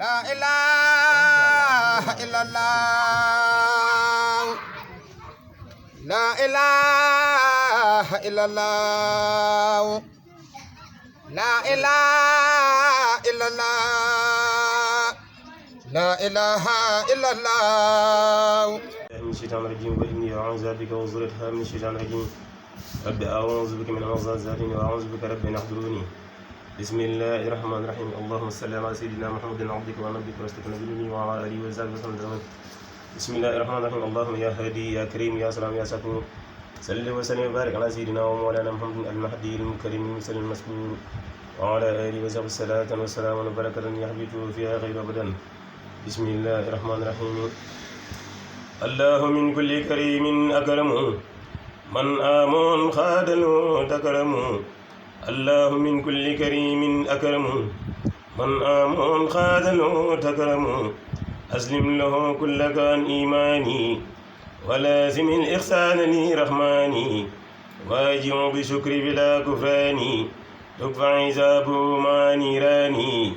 La ilaha illallah. La ilaha illallah. La ilaha illallah. La ilaha illallah. من الشيطان الرجيم وإني أعوذ بك وذريتها من الشيطان الرجيم رب أعوذ بك من همزات الشياطين وأعوذ بك رب أن يحضروني بسم الله الرحمن الرحيم اللهم صل على سيدنا محمد عبدك ونبيك ورسولك نبينا وعلى آله وصحبه وسلم بسم الله الرحمن الرحيم اللهم يا هادي يا كريم يا سلام يا شكور صل وسلم وبارك على سيدنا ومولانا محمد المهدي المكرم المرسل المسكور وعلى آله وصحبه صلاة وسلام وبركة يحبط فيها غير أبدا بسم الله الرحمن الرحيم الله من كل كريم أكرم من آمن خادل تكرم الله من كل كريم أكرم من آمن خادل تكرم أسلم له كل كان إيماني ولازم الإحسان لي رحماني واجب بشكر بلا كفراني تكفى عذابه مع نيراني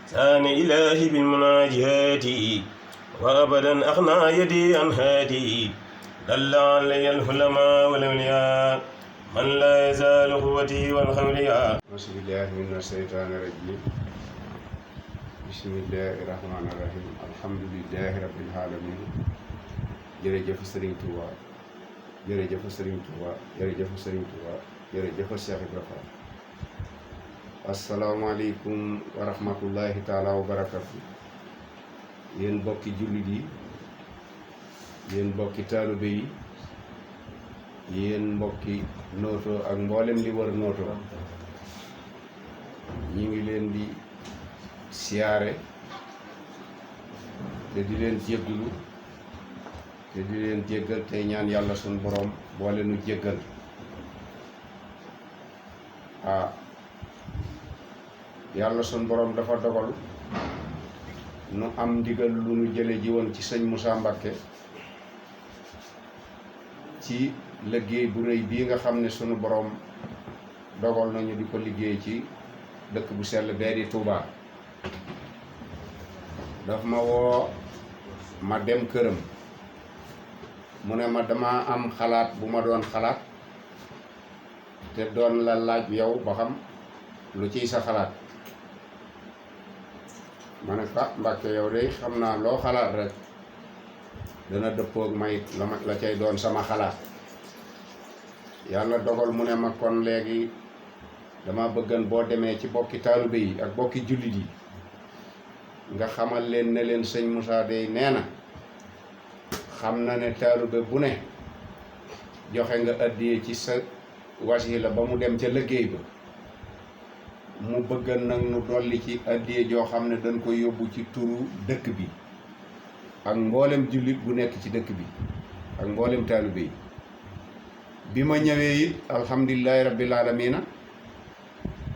سان إلهي بالمناجهات وأبدا أغنى يدي عن هادي دل علي العلماء والأولياء من لا يزال قوتي والخولياء أعوذ بالله من الشيطان الرجيم بسم الله الرحمن الرحيم الحمد لله رب العالمين jërëjëf Serigne Touba jërëjëf Serigne Touba jërëjëf Serigne Touba jërëjëf Cheikh Ibrahima asalaamaaleykum wa rahmatullahi taala wa barakatu yéen bokki jullit yi yéen mbokki taalibe yi yéen mbokki Noto ak mboolem li wër Noto ñi ngi leen di siyaare te di leen jégglu te di leen jéggal tey ñaan yàlla suñ borom boole nu jéggal yàlla suñ borom dafa dogal nu am ndigal lu nu jële ji woon ci sëñ Moussa Mbacké ci liggéey bu rëy bii nga xam ne sunu borom dogal nañu di ko liggéey ci dëkk bu sell bee di Touba daf ma woo ma dem këram mu ne ma dama am xalaat bu ma doon xalaat te doon la laaj yow ba xam lu ciy sa xalaat ma ne ko Mbàkke yow de xam naa loo xalaat rek dana dëppoog may la cay doon sama xalaat yàlla dogal mu ne ma kon léegi dama bëggan boo demee ci bokki taalibe yi ak bokki jullit yi nga xamal leen ne leen sëñ Moussa dey nee na xam na ne taalibe bu ne joxe nga addiyee ci sa wasila ba mu dem ca liggéey ba mu bëggan nag nu dolli ci addiyee joo xam ne dañ koy yóbbu ci turu dëkk bi ak mboolem jullit bu nekk ci dëkk bi ak mboolem taalibe yi bi ma ñëwee it alhamdulilahi rabbil alamina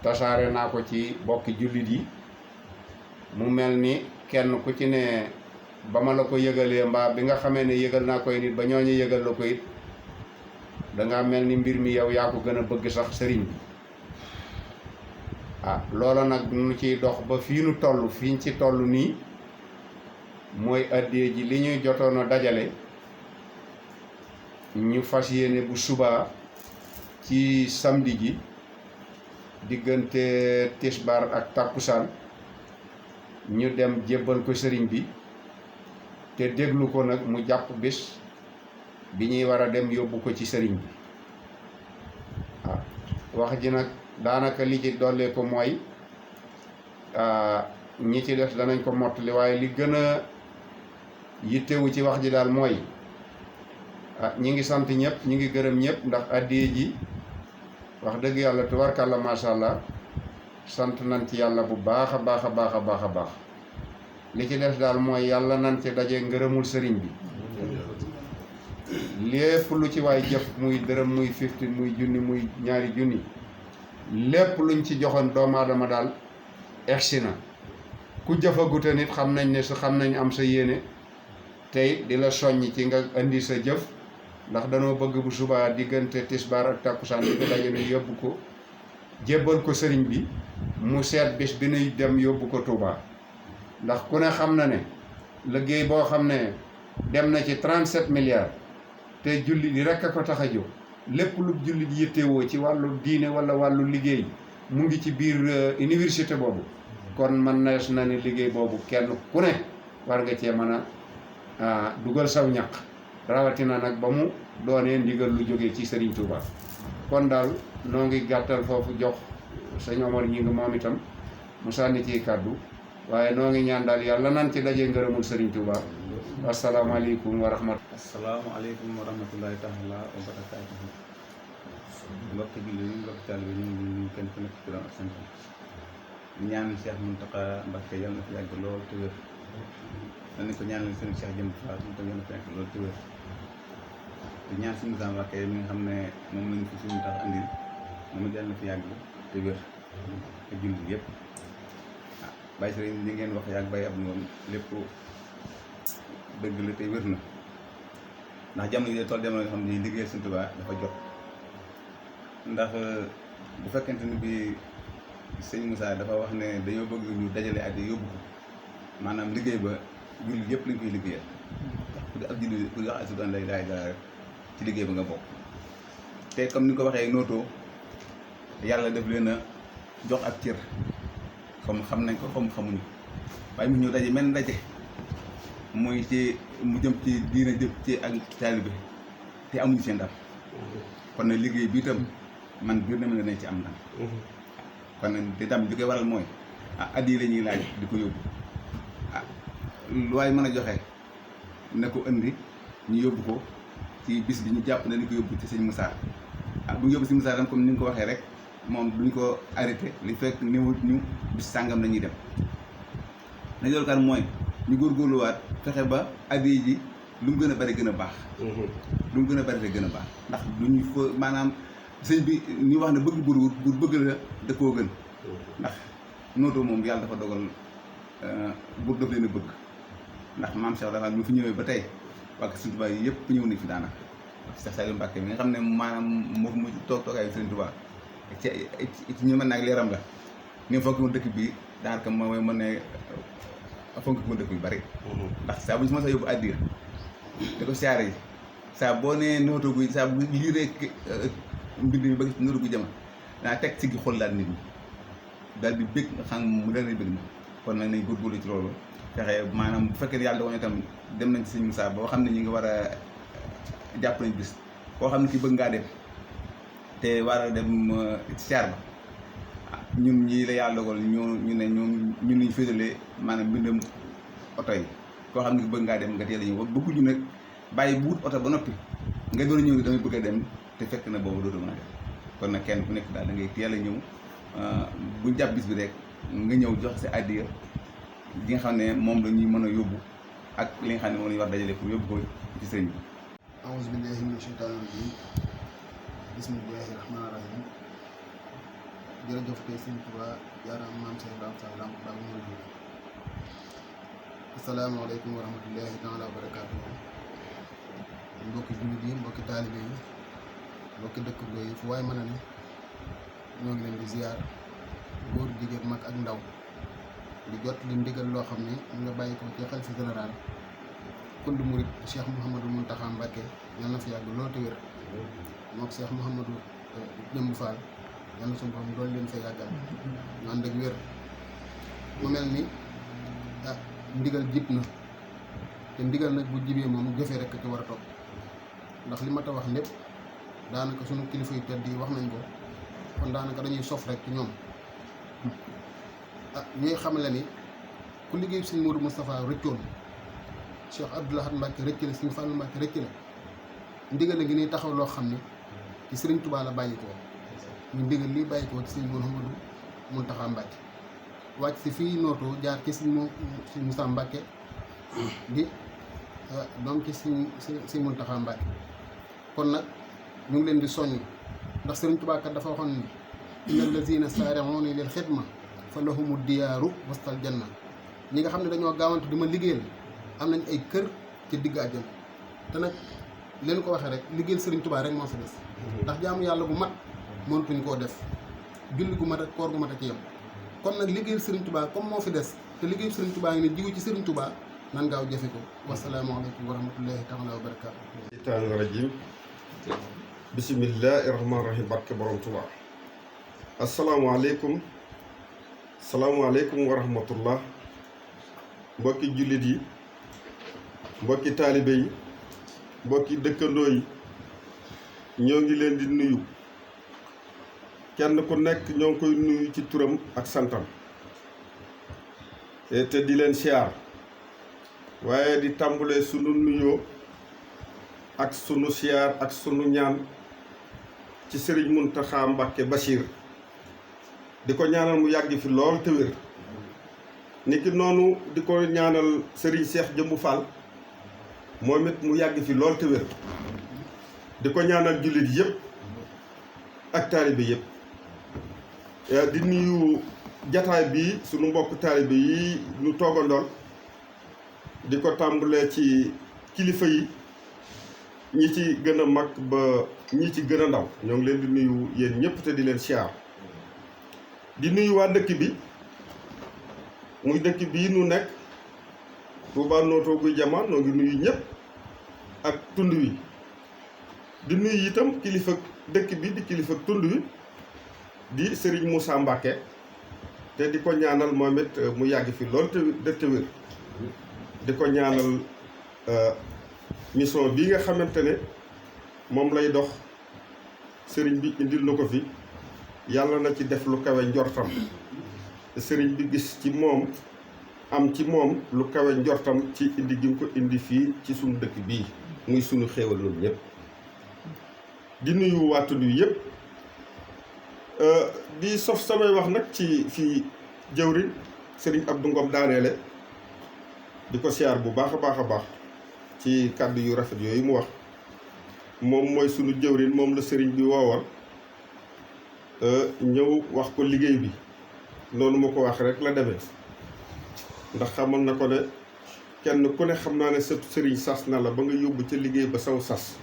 tasaare naa ko ci bokki jullit yi mu mel ni kenn ku ci ne ba ma la ko yëgalee mbaa bi nga xamee ne yëgal naa koy nit ba ñooñu yëgal la ko it dangaa mel ni mbir mi yow yaa ko gën a bëgg sax sëriñ bi loola nag nu ciy dox ba fii nu toll fiñ ci toll nii mooy addee ji li ñuy jotoon a dajale ñu fas yéene bu subaa ci samedi ji diggante tisbaar ak takkusaan ñu dem jébbal ko sëriñ bi te déglu ko nag mu jàpp bés bi ñuy war a dem yóbbu ko ci sëriñ bi wax ji nag daanaka li ci dollee ko mooy ñi ci def danañ ko mottali waaye li gën a yittewu ci wax ji daal mooy ñi ngi sant ñëpp ñi ngi gërëm ñëpp ndax addiyee ji wax dëgg yàlla tubarkàlla macha allah sant nañ ci yàlla bu baax a baax a baax a baax a baax li ci des daal mooy yàlla nañ ci daje ngërëmul sëriñ bi lépp lu ci waay jëf muy dërëm muy 50 muy junni muy ñaari junni lépp luñ ci joxoon doomu aadama daal egsi na ku jëfagute nit xam nañ ne su xam nañ am sa yéene tey di la soññ ci nga indi sa jëf ndax danoo bëgg bu subaa diggante tisbaar ak takkusaan di ko daje nu yóbbu ko jébbal ko sëriñ bi mu seet bis bi nuy dem yóbbu ko Touba ndax ku ne xam na ne liggéey boo xam ne dem na ci 37 milliards te jullit yi rekk a ko tax a jóg lépp lu jullit yittewoo ci wàllu diine wala wàllu liggéey mu ngi ci biir université boobu kon man nees na ni liggéey boobu kenn ku ne war nga cee mën a dugal saw ñaq rawatina nag ba mu doonee ndigal lu jógee ci Serigne Touba. kon daal noo ngi gàttal foofu jox sëñ Omar ñi ngi moom itam mu sànni ciy kàddu waaye noo ngi ñaan daal yàlla nan ci dajee ngërëmul Serigne Touba. asalaamaaleykum wa rahmatulah. asalaamaaleykum wa rahmatulahi taala wa barakaatuhu. mbokki jullit yi mbokki taalibe yi ñu ngi kenn ku nekk ci turam ak santam di ñaan Cheikh Mountakha Mbacké yal na fi yàgg lool te wér dañ ko ñaanal seen Cheikh Jëmb Fall mu tam yal na fi yàgg lool te wér di ñaan suñu Moussa Mbacké mi nga xam ne moom lañu fi suñu tax andil moom it yal na fi yàgg te wér te jullit yëpp bàyyi sëriñ li ngeen wax yàgg bàyyi ab moom lépp dëgg la tey wér na ndax jamono yi tool jamono yoo xam ne liggéey Sëriñ Tuubaa dafa jot ndax bu fekkente ni bi sëñ Moussa dafa wax ne dañoo bëgg ñu dajale at yóbbu ko maanaam liggéey ba jullit yëpp lañ koy liggéeyal ku di ab jullit ku di wax ashhadu an laa ilaaha illallaah ci liggéey ba nga bokk te comme ni nga ko waxee nootoo yàlla def leen a jox ak cër xam nañ ko xamuñu waaye mu ñëw daje mel daje muy ci mu jëm ci diina jëm ci ak taalibe te amuñu seen ndam kon nag liggéey bi itam man biir na ma ne nañ ci am ndam kon nag te tam li koy waral mooy at yi la ñuy laaj di ko yóbbu lu waay mën a joxe ne ko indi ñu yóbbu ko ci bis bi ñu jàpp ne ni ko yóbbu ci sëñ Moussa bu ñu yóbbu si Moussa tam comme ni nga ko waxee rek moom duñ ko arrêté li fekk néewut ñu bis sàngam lañuy dem na loolu kan mooy ñu góorgóorluwaat fexe ba addiya ji lu mu gën a bari gën a baax lu mu gën a bari te gën a baax ndax duñu fa maanaam sëñ bi ñu wax ne bëgg buur bëgg la da koo gën ndax nootoo moom yàlla dafa dogal buur daf leen a bëgg ndax maam Cheikh dafa ñu fi ñëwee ba tey waa Sëriñ Tuubaa yi yëpp ñëw nañ fi daanaka Cheikh Saliou Mbacké mi nga xam ne maanaam moo fi mu toogaayu Sëriñ Tuubaa ci ñu mën naag leeram la ni fonk ma dëkk bi daanaka mooy mën ne fonk ma dëkk yu bari ndax saa bu ñu mën sa yóbbu addiya da ko siyaare yi saa boo nee nootoo guy saa bu lii rek mbind mi ba gis nootoo guy jama daa teg si gi xool laat nit ñi daal di bëgg nga xam mu daal di bëgg na kon nag nañ góorgóorlu ci loolu fexe maanaam bu fekkee yàlla doon itam dem nañ ci sëñ Moussa boo xam ne ñi nga war a jàpp nañ bis koo xam ne ki bëgg ngaa dem te war a dem ci caar ba ñun ñii la yàlla dogal ñu ne ñun ñu féetalee maanaam mbindam oto yi koo xam ne ki bëgg ngaa dem nga teel a ñëw bëgguñu nag bàyyi bu wut oto ba noppi nga doon ñëw damay bëgg a dem te fekk na boobu dootu mën a dem kon nag kenn ku nekk daal da ngay teel a ñëw bu jàpp bis bi rek nga ñëw jox sa addiya li nga xam ne moom la ñuy mën a yóbbu ak li nga xam ne moom la ñu war dajale pour yóbbu ko ci sëriñ bi. auzu billaahi mina shaytaani rajiim bismillaahi rahmaani rahiim jërëjëf tey Sëriñ Tuubaa jaaraam maam Cheikh Ibrahima Fall Lamp Baabul Muriidiin. asalaamaaleykum wa rahmatullaahi taala wa barakaatuh. mbokki jullit yi mbokki taalibe yi mbokki dëkkandoo yi fu waay mën a ne ñoo ngi leen di ziar góor jigéen mag ak ndaw di jot li ndigal loo xam ne mu nga bàyyi ko ci xalifa général kund murit Cheikh Mouhamadou Mountakha Mbacké yal na fi yàgg lool te wér mook Cheikh Mouhamadou Jëmb Fall yal na suñu borom doon leen fa yàggal ñu ànd ak wér mu mel ni ndigal jib na te ndigal nag bu jibee moom jëfee rek ci war a topp ndax li ma ta wax lépp daanaka sunu kilifa yu tedd yi wax nañ ko kon daanaka dañuy sof rek ci ñoom ñuy xamle ni ku liggéey Sëriñ Modou Moustapha rëccoon Cheikh Abdou Lahad Mbacké rëcc la Sëriñ Fallou Mbacké rëcc la ndigal la ngi nii taxaw loo xam ne ci Sëriñ Touba la bàyyi koo ñu ndigal lii bàyyi koo ci Sëriñ Mouhamadou Mountakha Mbacké wàcc si fii nootoo jaar ci Sëriñ Moussa Mbacké di doom ci Sëriñ Mountakha Mbacké kon nag ñu ngi leen di soññ ndax Sëriñ Touba kat dafa waxoon ni innal lazina saari'uuna lil xidma fa lahumu diyaaru wastal janna ñi nga xam ne dañoo gaawante di ma liggéeyal am nañ ay kër ci digg àjjana te nag leen ko waxee rek liggéeyal Sëriñ Touba rek moo fi des ndax jaamu yàlla bu mat mëntuñ koo def julli gu mat ak koor gu mat a ci yem kon nag liggéeyal Serigne Touba comme moo fi des te liggéeyal Serigne Touba ngi ne jiwu ci Serigne Touba nan gaaw jëfe ko wasalaamaaleykum wa rahmatullahi taala wa barakaatu. seytaani rajim bisimillahi rahmaani rahim barke borom Touba. asalaamaaleykum wa rahmatullah mbokki jullit yi mbokki taalibe yi mbokki dëkkandoo yi ñoo ngi leen di nuyu kenn ku nekk ñoo ngi koy nuyu ci turam ak santam te di leen siyaar waaye di tàmbalee sunu nuyoo ak sunu siyaar ak sunu ñaan ci Serigne Mountakha Mbacké Bachir di ko ñaanal mu yàgg fi lool te wér niki noonu di ko ñaanal Serigne Cheikh Jëmbu Fall moom it mu yàgg fi lool te wér di ko ñaanal jullit yëpp ak taalibe yëpp di nuyu jataay bi sunu mbokk taalibe yi ñu toogandool di ko tàmbalee ci kilifa yi ñi ci gën a mag ba ñi ci gën a ndaw ñoo ngi leen di nuyu yéen ñëpp te di leen siyaar di nuyu waa dëkk bi muy dëkk bii nu nekk Touba Notto Gouye Diama noo ngi nuyu ñëpp ak tund wi di nuyu itam kilifa dëkk bi di kilifa tund wi di Serigne Moussa Mbacké te di ko ñaanal moom it mu yàgg fi lool te wér di ko ñaanal mission bii nga xamante ne moom lay dox sëriñ bi indil na ko fi yàlla na ci def lu kawe njortam sëriñ bi gis ci moom am ci moom lu kawe njortam ci indi gi ko indi fii ci suñu dëkk bii muy sunu xéewal loolu ñëpp di nuyu waa tund wi yëpp di sof samay wax nag ci fii jëwriñ sëriñ Abdou Ngom daaneele di ko siyaar bu baax a baax a baax ci kàddu yu rafet yooyu mu wax moom mooy sunu jëwriñ moom la sëriñ bi woowal ñëw wax ko liggéey bi noonu ma ko wax rek la demee ndax xamal na ko ne kenn ku ne xam naa ne sëriñ sas na la ba nga yóbbu ca liggéey ba saw sas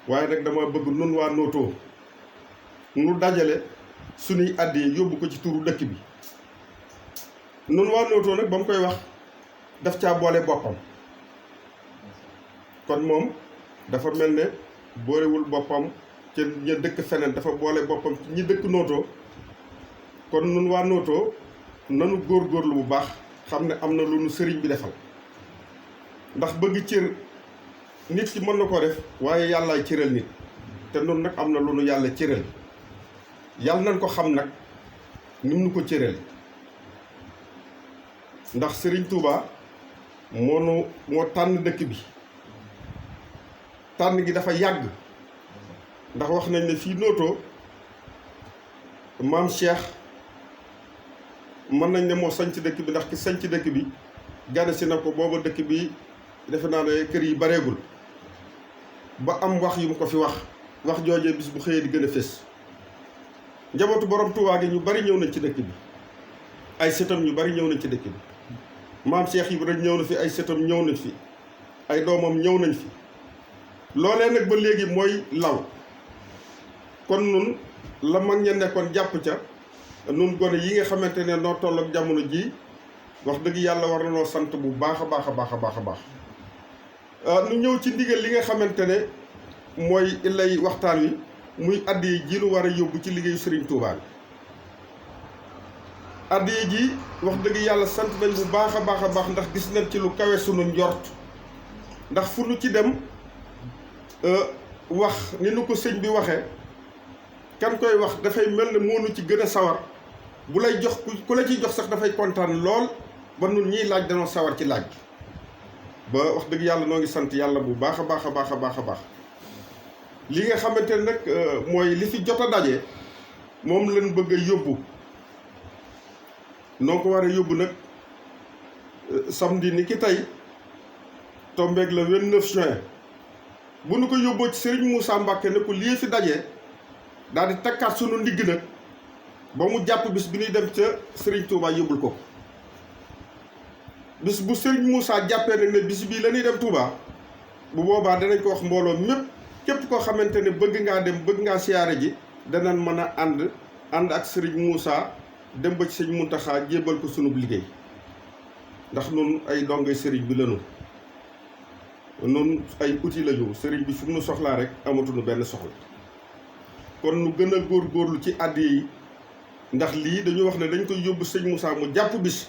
waaye nag dama bëgg nun waa Notto nu dajale sunuy àddi yóbbu ko ci turu dëkk bi nun waa Notto nag ba mu koy wax daf caa boole boppam kon moom dafa mel ne boolewul boppam ca ña dëkk feneen dafa boole boppam ci ñi dëkk Notto kon nun waa Notto nanu góorgóorlu bu baax xam ne am na lu nu sëriñ bi defal ndax bëgg cër nit ki mën na ko def waaye yàllaay cëral nit te nun nag am na lu nu yàlla cëral yàlla nañ ko xam nag ni mu nu ko cëral ndax sëriñ Touba moo tànn dëkk bi tànn gi dafa yàgg ndax wax nañ ne fii Notto maam Cheikh mën nañ ne moo sanc dëkk bi ndax ki sanc dëkk bi gane si na ko booba dëkk bi defe naa ne kër yi bareegul ba am wax yu mu ko fi wax joojee bis bu xëyee di gën a fés njabootu borom Touba gi ñu bari ñëw nañ ci dëkk bi ay sëtam ñu bari ñëw nañ ci dëkk bi maam Cheikh Ibrahima ñëw na fi ay sëtam ñëw nañ fi ay doomam ñëw nañ fi loolee nag ba léegi mooy law kon nun la mag ña nekkoon jàpp ca nun gone yi nga xamante ne noo toll ak jamono ji wax dëgg yàlla war na noo sant bu baax a baax a baax a baax a baax nu ñëw ci ndigal li nga xamante ne mooy illay waxtaan wi muy addiya ji lu war a yóbbu ci liggéeyu Serigne Touba bi addiya ji wax dëgg yàlla sant nañ bu baax a baax a baax ndax gis nañ ci lu kawe sunu njort ndax fu nu ci dem wax ni nu ko sëñ bi waxee kan koy wax dafay mel ne moo nu ci gën a sawar bu lay jox ku la ciy jox sax dafay kontaan lool ba nun ñiy laaj danoo sawar ci laaj ba wax dëgg yàlla noo ngi sant yàlla bu baax a baax a baax a baax a baax li nga xamante ne nag mooy li fi jot a daje moom lañ bëgg a yóbbu noo ko war a yóbbu nag samedi ni ki tey tombeeg le 29 juin bu nu ko yóbboo ci Serigne Moussa Mbacké ne ko lii fi daje daal di takkaat sunu ndigg nag ba mu jàpp bis bi ñuy dem ca Serigne Touba yóbbul ko bis bu Serigne Moussa jàppee nag ne bis bii la ñuy dem Touba bu boobaa danañ ko wax mbooloo mépp képp koo xamante ne bëgg ngaa dem bëgg ngaa siyaare ji danañ mën a ànd ak Serigne Moussa dem ba ci sëñ Muntaxa jébal ko sunub liggéey ndax nun ay dongay sëriñ bi lanu nun ay outil lañu sëriñ bi fu mu nu soxlaa rek amatuñu benn soxla kon nu gën a góorgóorlu ci àddiya yi ndax lii dañu wax ne dañ koy yóbbu sëñ Moussa mu jàpp bis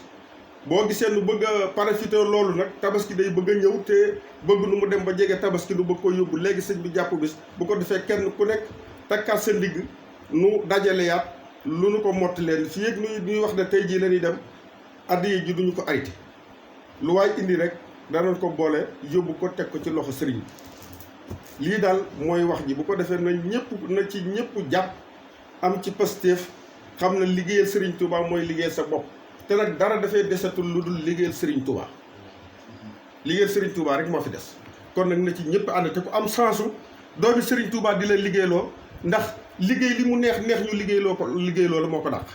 boo gisee nu bëgg a parafité loolu nag tabaski day bëgg a ñëw te bëgg nu mu dem ba jege tabaski nu bëgg ko yóbbu léegi sëñ bi jàpp bis bu ko defee kenn ku nekk takkaat sa ndigg nu dajaleyaat lu nu ko motti leen fii ak ñuy wax ne tey jii la ñuy dem àddiya ji duñu ko arrêté lu waay indi rek danañ ko boole yóbbu ko teg ko ci loxo sëriñ bi lii daal mooy wax ji bu ko defee na ci ñëpp jàpp am ci Pastef xam na liggéeyal sëriñ Touba mooy liggéeyal sa bopp te nag dara dafay desatul lu dul liggéeyal sëriñ Touba liggéeyal sëriñ Touba rek moo fi des kon nag na ci ñëpp ànd te ku am sensu doomi sëriñ Touba di la liggéeyloo ndax liggéey li mu neex ñu liggéeyloo la moo ko dàq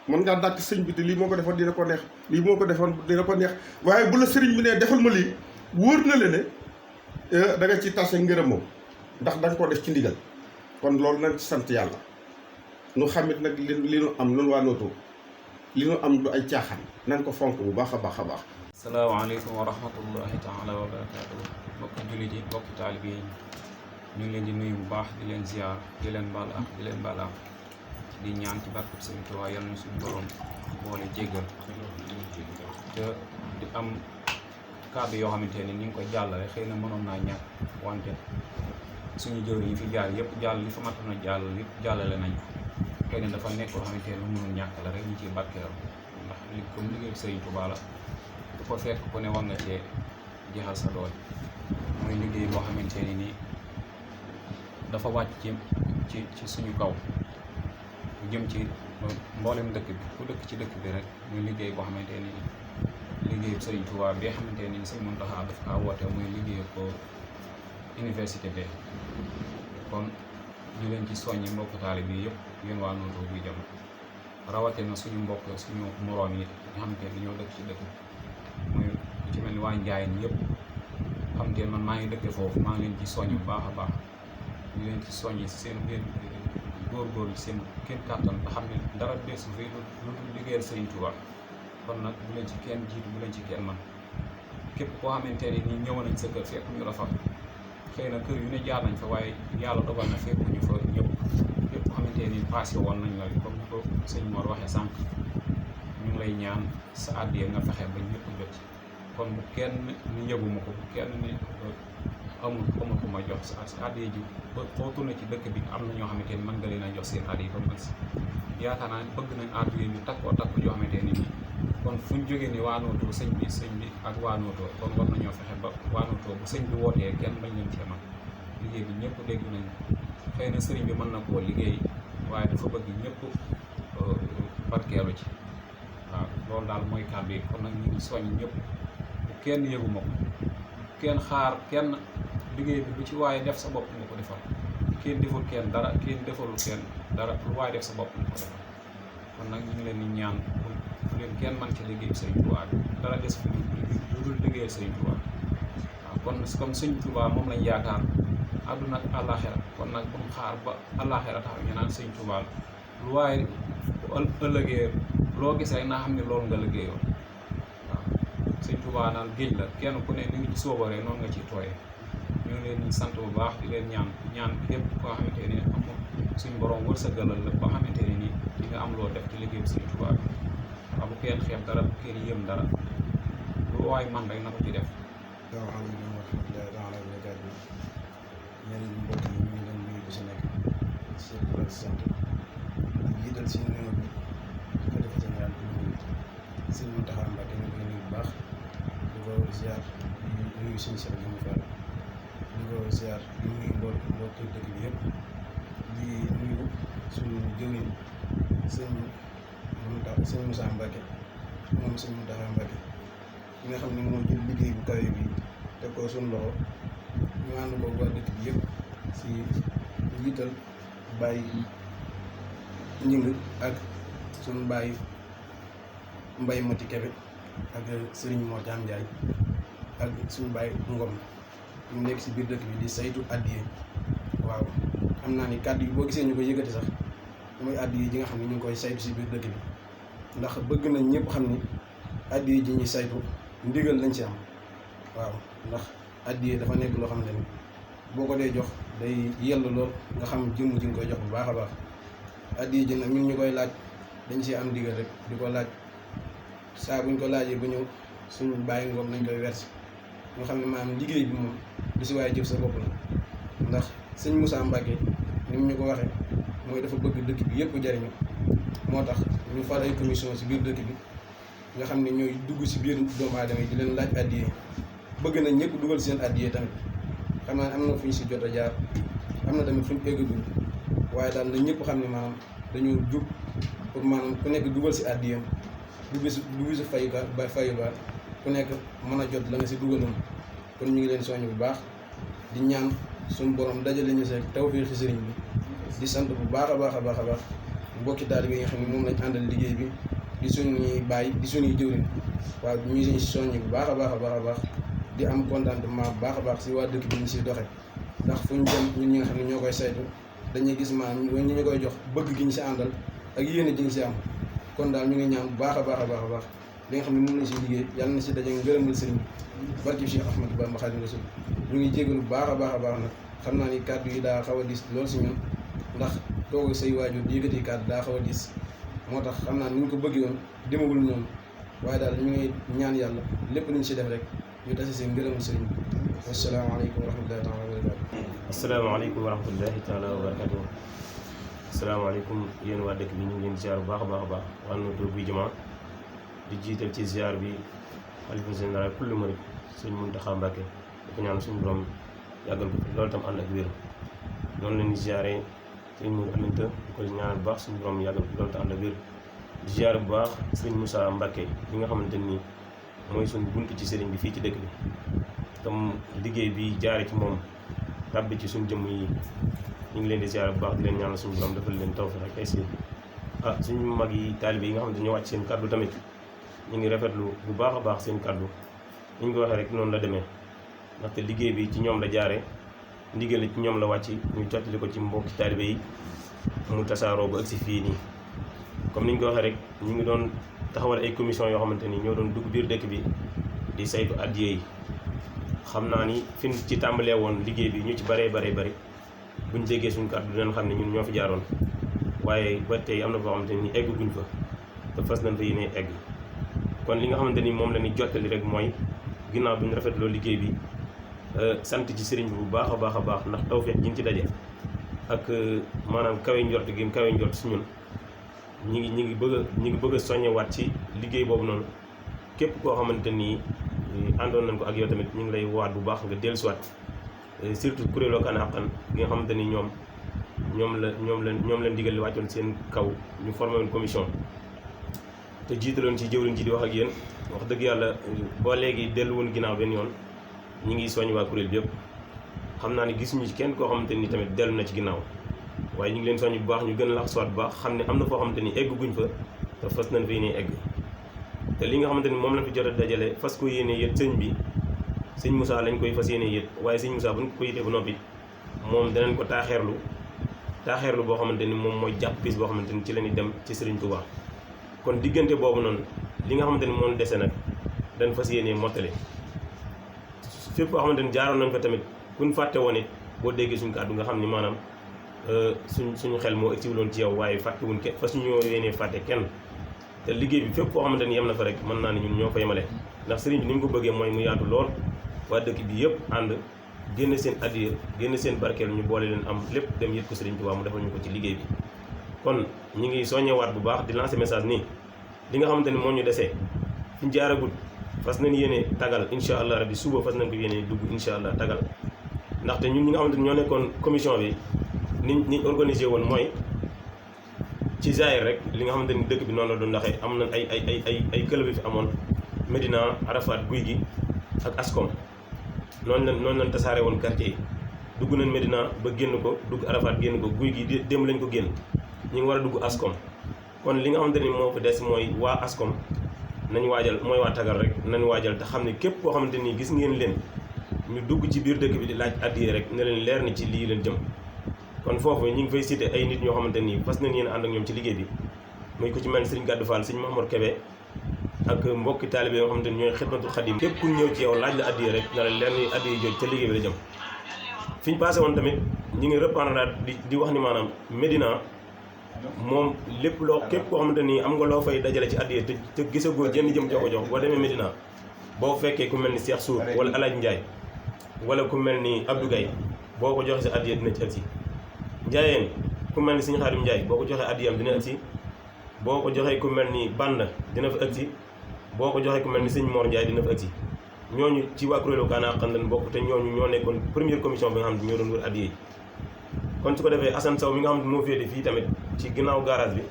mën ngaa dàq sëñ bi te lii moo ko defoon dina ko neex lii moo ko defoon dina ko neex waaye bu la sëriñ bi ne defal ma lii wóor na la ne da nga ci tase ngërëm moom ndax da nga ko def ci ndigal kon loolu nañ ci sant yàlla nu xamit nag li nu am nun waa Noto li nu am du ay caaxaan nañ ko fonk bu baax a baax a baax. asalaamaaleykum wa rahmatullahi taala wa barakaatu mbokki jullit yi mbokki taalibe yi ñu ngi leen di nuyu bu baax di leen ziar di leen baal ak di leen baal ak di ñaan ci barkeb Sëriñ Tuubaa yal na suñu borom boole jéggal te di am kàddu yoo xamante ni ni ngi koy jàllale xëy na mënoon naa ñàkk wante suñu jëwriñ yi fi jaar yëpp li fa matoon a jàll yëpp jàllale nañ xëy na dafa nekk loo xamante ni lu mënul ñàkk la rek ñu ciy barkeeram ndax li comme liggéey Sëriñ Tuubaa la ku ko fekk ku ne war nga cee jeexal sa doole mooy liggéey boo xamante ni nii dafa wàcc ci suñu kaw jëm ci mboolem dëkk bi ku dëkk ci dëkk bi rek muy liggéey boo xamante ni liggéey Sëriñ Tuubaa bi nga xamante ni Sëriñ Muntaxa daf kaa woote muy liggéey ko université bi kon ñu leen ci soññi mbokk taalibe bi yëpp yéen waa Noto Guy Jama rawatina suñu mbokk suñu moroom yi nga xamante ni ñoo dëkk ci dëkk muy ci mel ni waa Njaay ni yëpp xamante man maa ngi dëkkee foofu maa ngi leen ci soññ bu baax a baax ñu leen ci soññi si seen biir góorgóorlu seen kenn kàttan te xam ne dara desu fi lu liggéeyal Sëriñ Tuubaa kon nag bu leen ci kenn jiitu bu leen ci kenn man képp koo xamante ni nii ñëw nañ sa kër fekk ñu la fa xëy na kër yu ne jaar nañ fa waaye yàlla dogal na fekk ñu fa ñëpp képp koo xamante ni passé woon nañ la comme ni ko sëñ Mor waxee sànq ñu ngi lay ñaan sa àddiya nga fexe ba ñëpp jot kon bu kenn ni yëguma ko bu kenn ni amul ku ma jox sa àddiya ji ba foo tourné ci dëkk bi am na ñoo xamante ni mën nga leen a jox seen àddiya ba mu yaakaar naa bëgg nañ àddiya ñu takkoo yoo xamante ni nii kon fu ñu jógee ni waa Noto sëñ bi ak waa Noto kon war nañoo fexe ba waa Noto bu sëñ bi wootee kenn bañ leen cee man liggéey bi ñëpp dégg nañ xëy na sëriñ bi mën na koo liggéey waaye dafa bëgg ñëpp barkeelu ci waaw loolu daal mooy kàddu yi kon nag ñu ngi soññ ñëpp bu kenn yëguma ko kenn xaar kenn liggéey bi lu ci waaye def sa bopp nga ko defal kenn deful kenn dara kenn defalul kenn dara lu waaye def sa bopp nga ko defal kon nag ñu ngi leen di ñaan bu leen kenn man ci liggéey Sëriñ Tuubaa bi dara des fi lu dul liggéeyal Sëriñ Tuubaa waaw kon comme Sëriñ Tuubaa moom lañ yaakaar àdduna ak àllaaxira kon nag bu mu xaar ba àllaaxira taxaw ñu naan Sëriñ Tuubaa lu waaye ëllëgee loo gis rek naa xam ne loolu nga liggéeyoon waaw Sëriñ Tuubaa naan géej la kenn ku ne ni ngi ci sóobaree noonu nga ciy tooyee ñu ngi leen di sant bu baax di leen ñaan képp koo xamante ne amul suñu borom wërsëgalal la ba xamante ne nii di nga am loo def ci liggéeyu Sëriñ Tuubaa bi waaw bu kenn xeeb dara bu kenn yëm dara lu waay man rek na ko ci def. salaamaaleykum wa rahmatullaahi taala wa barakaatu ñeneen mbokk yi ñu ngi leen nuyu bu si nekk seen tur ak sant di jiital si nuyoo bi di ko defee général bi sëñ Muntaxa Mbàkke ñu ngi nuyu bu baax di ko ziar di nuyu suñu sëriñ yi mu faal di ko ziar di nuyu mbokk dëkk bi yëpp di nuyu suñu jëwriñ sëñ Moussa Mbàkke moom sëñ Muntaxa Mbàkke ñi nga xam ne moo jël liggéey bu kawe bi teg ko suñu loxo ñu ànd ko waa dëkk bi yëpp si njiital bàyyi njëng ak suñu bàyyi mbay mati kebe ak sëriñ Mor Jaam Njaay ak suñu bàyyi ngom ñu nekk si biir dëkk bi di saytu addiye waaw xam naa ni kàddu yi boo gisee ñu koy yëkkati sax mooy addiye ji nga xam ne ñu ngi koy saytu si biir dëkk bi ndax bëgg nañ ñëpp xam ni addiya ji ñuy saytu ndigal lañ ci am waaw ndax addiya dafa nekk loo xamante ni boo ko dee jox day yell lool nga xam jëmm ji nga koy jox bu baax a baax addiya ji nag ñun ñu koy laaj dañ ci am ndigal rek di ko laaj saa buñ ko laajee ba ñëw suñu bàyyi ngoom nañ koy wersi ñoo xam ne maanaam liggéey bi moom du si waaye jëf sa bopp la ndax sëñ Moussa Mbacke ni mu ñu ko waxee mooy dafa bëgg dëkk bi yëpp jariñu moo tax ñu fal ay commission si biir dëkk bi nga xam ne ñooy dugg si biir doomu aadama yi di leen laaj addiya bëgg nañ ñëpp dugal seen addiya tamit xam naa ne am na fu ñu si jot a jaar am na tamit fu ñu eggagul waaye daal na ñëpp xam ne maanaam dañoo jug pour maanaam ku nekk dugal si addiyam du bisu fayu ba ku nekk mën a jot la nga si dugaloon kon ñu ngi leen soññ bu baax di ñaan suñu borom dajale ñu si tawfeex ci sëriñ bi di sant bu baax a baax a baax a baax mbokki taalibe yi nga xam ne moom lañ àndal liggéey bi di suñuy bàyyi di suñuy jëwriñ waaw ñu ngi soññ bu baax a baax a baax a baax di am contentement bu baax a baax si waa dëkk bi ñu siy doxe ndax fu ñu dem ñun ñi nga xam ne ñoo koy saytu dañuy gis maanaam ñu koy jox bëgg gi ñu si àndal ak yéene ji ñu si am kon daal ñu ngi ñaan bu baax a baax a baax a baax li nga xam ne moom lañ si liggéey yàlla na si daje ngërëmal sëriñ bi barki Cheikh Ahmadou Bamba Khadimu Rasul ñu ngi jégalu bu baax a baax a baax nag xam naa ni kàddu yi daa xaw a diis lool si ñun ndax toog say waajur di yëkkati kàddu daa xaw a diis moo tax xam naa ni ñu ko bëggee woon demagul noonu waaye daal ñu ngi ñaan yàlla lépp lu ñu si def rek ñu tase si ngërëmal sëriñ bi asalaamaaleykum wa rahmatullahi taala wa barakatu asalaamaaleykum wa rahmatullahi taala wa barakatu asalaamaaleykum yéen waa dëkk bi ñu ngi leen ziar bu baax a baax a baax waa Notto Gouye Diama di jiital ci ziar bi xalifa général kullu murid sëñ Mountakha Mbacké di ko ñaan suñu borom yàggal ko loolu tam ànd ak wér noonu la ñuy ziaree sëñ Mour Aminta di ko ñaanal bu baax suñu borom yàggal ko loolu tam ànd ak wér di ziar bu baax sëñ Moussa Mbacké bi nga xamante ni mooy suñu bunt ci sëriñ bi fii ci dëkk bi tam liggéey bi jaare ci moom tàbbi ci suñu jëmm yi ñu ngi leen di ziar bu baax di leen ñaanal suñu borom defal leen tawfeex ak ay si suñu mag yi taalibe yi nga xam ne dañoo wàcc seen kàddu tamit ñu ngi rafetlu bu baax a baax seen kàddu ni ñu ko waxee rek noonu la demee ndaxte liggéey bi ci ñoom la jaare ndigal ci ñoom la wàcc ñu jottali ko ci mbokki taalibe yi mu tasaaroo ba agsi fii nii comme ni ñu ko waxee rek ñu ngi doon taxawal ay commission yoo xamante ni ñoo doon dugg biir dëkk bi di saytu addiya yi xam naa ni fi ci tàmbalee woon liggéey bi ñu ci bëree bëri buñ déggee suñu kàddu dinañ xam ne ñun ñoo fi jaaroon waaye ba tey am na foo xamante ni egguñ fa te fas nañ fa yéene egg kon li nga xamante ni moom la ñuy jottali rek mooy ginnaaw bi ñu rafetloo liggéey bi sant ci sëriñ bi bu baax a baax a baax ndax tawfeex ji ñu ci daje ak maanaam kawe njort gi kawe njort si ñun ñi ngi bëgg a soññewaat ci liggéey boobu noonu képp koo xamante ni àndoon nañ ko ak yow tamit ñu ngi lay waat bu baax nga dellusiwaat surtout kuréelu Wakana Haqqan gi nga xamante ni ñoom la ndigal li wàccoon seen kaw ñu formé woon commission te jiitaloon ci jëwriñ ji di wax ak yéen wax dëgg yàlla boo léegi dellu woon ginnaaw benn yoon ñi ngi soññ waa kuréel bi yëpp xam naa ne gisuñu ci kenn koo xamante ni tamit dellu na ci ginnaaw waaye ñu ngi leen soññ bu baax ñu gën a laxasuwaat bu baax xam ne am na foo xamante ni egg guñ fa te fas nañ fa yéene egg te li nga xamante ni moom la fi jot a dajale fas ko yéene yët sëñ bi sëñ Moussa lañ koy fas yéene yët waaye sëñ Moussa buñ ko yëtee ba noppi moom danañ ko taaxeerlu boo xamante ni moom mooy jàpp bis boo xamante ni ci la ñuy dem ci Serigne Touba kon diggante boobu noonu li nga xamante ni moom dese nag dañ fas yéene mottale fépp boo xamante ni jaaroon nañ fa tamit kuñ fàtte woon it boo déggee suñu kàddu nga xam ni maanaam suñu xel moo egsiwuloon ci yow waaye fàttewuñ kenn fas ñu yéene fàtte kenn te liggéey bi fépp foo xamante ni yem na fa rek mën naa ne ñun ñoo ko yemale ndax sëriñ bi ni mu ko bëggee mooy mu yaatu lool waa dëkk bi yëpp ànd génne seen addiya génne seen barkeel ñu boole leen am lépp dem yët ko sëriñ Tuubaa mu defal ñu ko ci liggéey bi kon ñu ngi soññewaat bu baax di lancer message nii li nga xamante ni moo ñu desee fi ñu jaaragut fas nañ yéene tagal incha allah rabbi suba fas nañ ko yéene dugg incha allah tagal ndaxte ñun ñi nga xamante ni ñoo nekkoon commission bi ni organisé woon mooy ci zaahir rek li nga xamante ni dëkk bi noonu la doon ndaxee am na ay club yi fi amoon Medina Arafat Guy gi ak Ascom noonu lañ tasaare woon quartier yi dugg nañ Medina ba génn ko dugg Arafat génn ko Guy gi démb lañ ko génn ñu ngi war a dugg Ascom kon li nga xamante ni moo fi des mooy waa Ascom nañ waajal mooy waa tagal rek nañ waajal te xam ne képp koo xamante ni gis ngeen leen ñu dugg ci biir dëkk bi di laaj addiya rek ne leen leer ni ci lii leen jëm kon foofu ñu ngi fay cité ay nit ñoo xamante ni fas nañ yéen ànd ak ñoom ci liggéey bi muy ko ci mel ni sëriñ Gàddu Fall sëriñ Mahamor Kebe ak mbokki taalibe yoo xamante ni ñooy xidmatul xadim képp ku ñëw ci yow laaj la addiya rek na la leen ni addiya jooju ca liggéey bi la jëm. fi ñu passé woon tamit ñi ngi reprendre di wax ni maanaam Médina moom lépp loo képp koo xamante ni am nga loo fay dajale ci addiya te gisagoo jenn jëm jox ko jox boo demee Médina boo fekkee ku mel ni Cheikh Sour wala Alaaj Ndiaye wala ku mel ni Abdou Gaye boo ko joxee sa addiya dina ci agsi Njaayeen ku mel ni Sëñ Xaadim Ndiaye boo ko joxee addiyam dina agsi boo ko joxee ku mel ni Banda dina fa agsi boo ko joxee ku mel ni Sëñ Mor Ndiaye dina fa agsi ñooñu ci waa kuréelu Kaana Haqqan lañ bokk te ñooñu ñoo nekkoon première commission bi nga xam ne ñoo doon wër addiya yi kon su ko defee Assane Sow mi nga xam ne moo féete fii tamit ci ginnaaw garage bi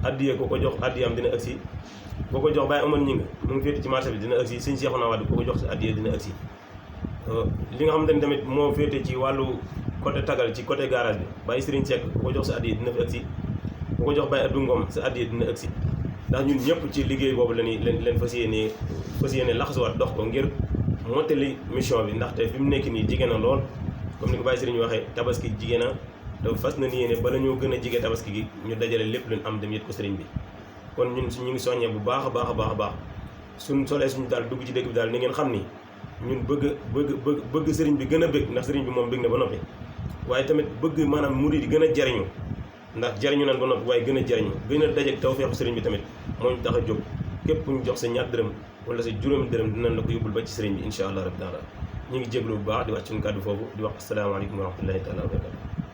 addiya ko jox addiyam dina agsi boo ko jox Baye Omar Ñing mu ngi féete ci marché bi dina agsi Sëñ Seexuna Wade boo ko jox sa addiya dina agsi li nga xamante ni tamit moo féete ci wàllu côté tagal ci côté garage bi Baye Serigne Seck bu ko jox sa addiya dina fi agsi bu ko jox Baye Abdou Ngom sa addiya dina agsi ndax ñun ñëpp ci liggéey boobu leen fas yéene laxasuwaat dox ko ngir mottali mission bi ndaxte fi mu nekk nii jigéen na lool comme ni ko Baye Serigne waxee tabaski jigéen na te fas na ni yéene bala ñoo gën a jige tabaski gi ñu dajale lépp luñ am dem yët ko Serigne bi kon ñun ñu ngi soññee bu baax a baax suñ solee suñu daal dugg ci dëkk bi daal ni ngeen xam ni ñun bëgg Serigne bi gën a bëgg ndax Serigne bi moom bëgg na ba noppi waaye tamit bëgg maanaam murid yi gën a jariñu ndax jariñu nan ba noppi waaye gën a jariñu gën a dajeek tawfeexu sëriñ bi tamit moo ñu tax a jóg képp ku ñu jox sa ñaar dërëm wala sa juróomi dërëm dinañ la ko yóbbul ba ci sëriñ bi incha allah rabbi taala ñu ngi jéglu bu baax di wax suñu kàddu foofu di wax asalaamaaleykum wa rahmatullahi taala wa barakatu